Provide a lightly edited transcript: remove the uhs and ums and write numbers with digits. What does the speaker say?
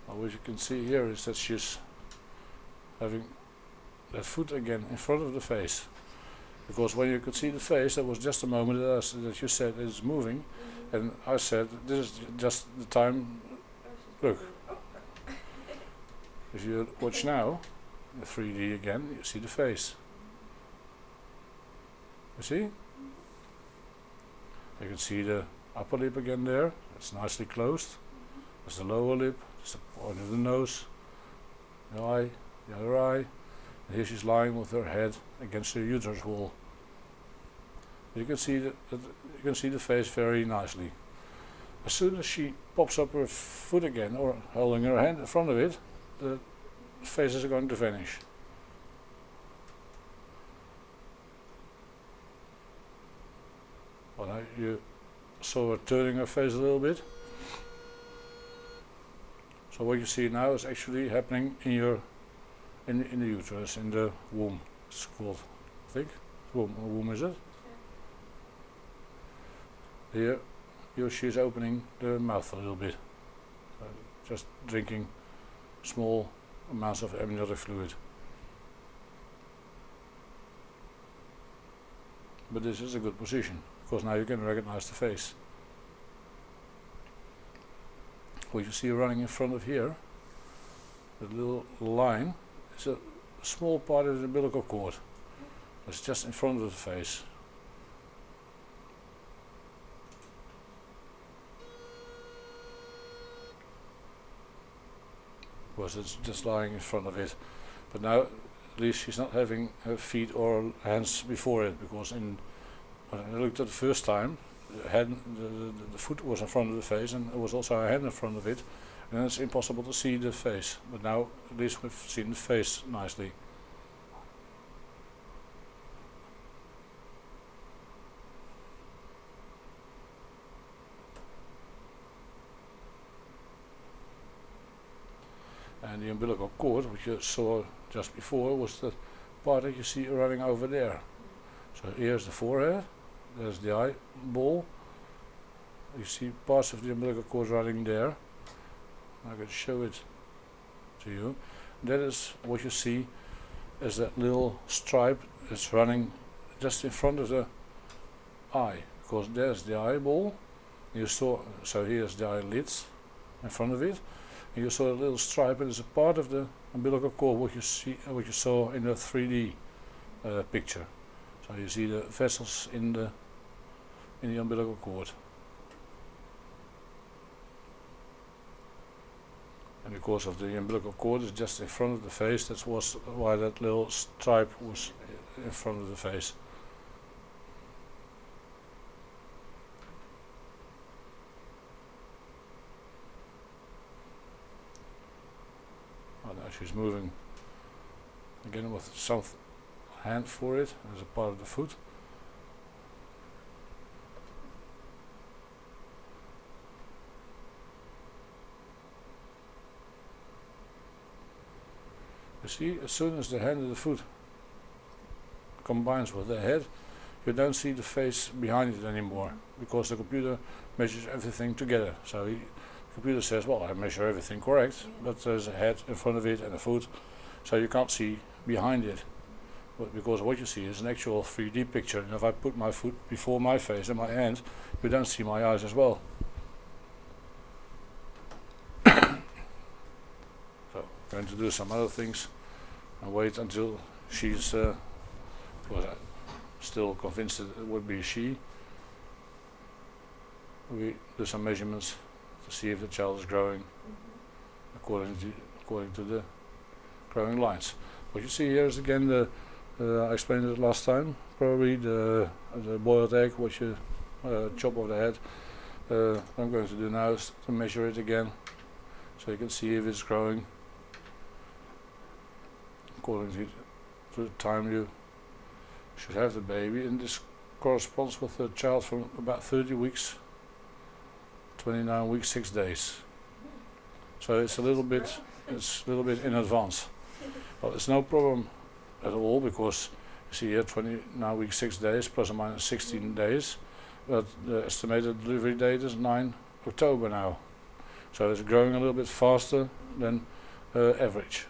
Now what you can see here is that she's having that foot again in front of the face. Because when you could see the face, that was just a moment that you said it's moving, and I said this is just the time. Look, if you watch now, the 3D again, you see the face. You see? You can see the upper lip again there. It's nicely closed. There's the lower lip. There's the point of the nose, the eye, the other eye. And here she's lying with her head against the uterus wall. You can see the face very nicely. As soon as she pops up her foot again, or holding her hand in front of it, the face is going to vanish. Well, now you saw her turning her face a little bit. So what you see now is actually happening in your in the uterus, in the womb. It's called, I think, womb is it? Yeah. Here she's opening the mouth a little bit, just drinking small amounts of amniotic fluid. But this is a good position, because now you can recognize the face. What you see running in front of here, the little line, is a small part of the umbilical cord. It's just in front of the face. Because it's just lying in front of it. But now at least she's not having her feet or hands before it, because when I looked at the first time, the foot was in front of the face, and there was also a hand in front of it, and it's impossible to see the face. But now at least we've seen the face nicely. And the umbilical cord, which you saw just before, was the part that you see running over there. So here's the forehead, there's the eyeball. You see parts of the umbilical cord running there. I can show it to you. That is what you see as that little stripe that's running just in front of the eye, because there's the eyeball. You saw, so here's the eyelids in front of it. You saw a little stripe, and it's a part of the umbilical cord what you saw in the 3D picture. So you see the vessels in the umbilical cord. And because of the umbilical cord is just in front of the face, that was why that little stripe was in front of the face. Now she's moving again with some hand for it as a part of the foot. You see, as soon as the hand and the foot combines with the head, you don't see the face behind it anymore, because the computer measures everything together. So the computer says, well, I measure everything correct, but there's a head in front of it and a foot, so you can't see behind it. But because what you see is an actual 3D picture, and if I put my foot before my face and my hand, you don't see my eyes as well. So I'm going to do some other things and wait until she's, because I'm still convinced that it would be she. We do some measurements to see if the child is growing according to the growing lines. What you see here is again the I explained it last time, probably the boiled egg, what you chop off the head. What I'm going to do now is to measure it again, so you can see if it's growing according to the time you should have the baby, and this corresponds with a child from about 30 weeks, 29 weeks, 6 days. So it's a little bit in advance. Well, it's no problem at all, because you see here 29 weeks, 6 days, plus or minus 16 days, but the estimated delivery date is 9 October now. So it's growing a little bit faster than average.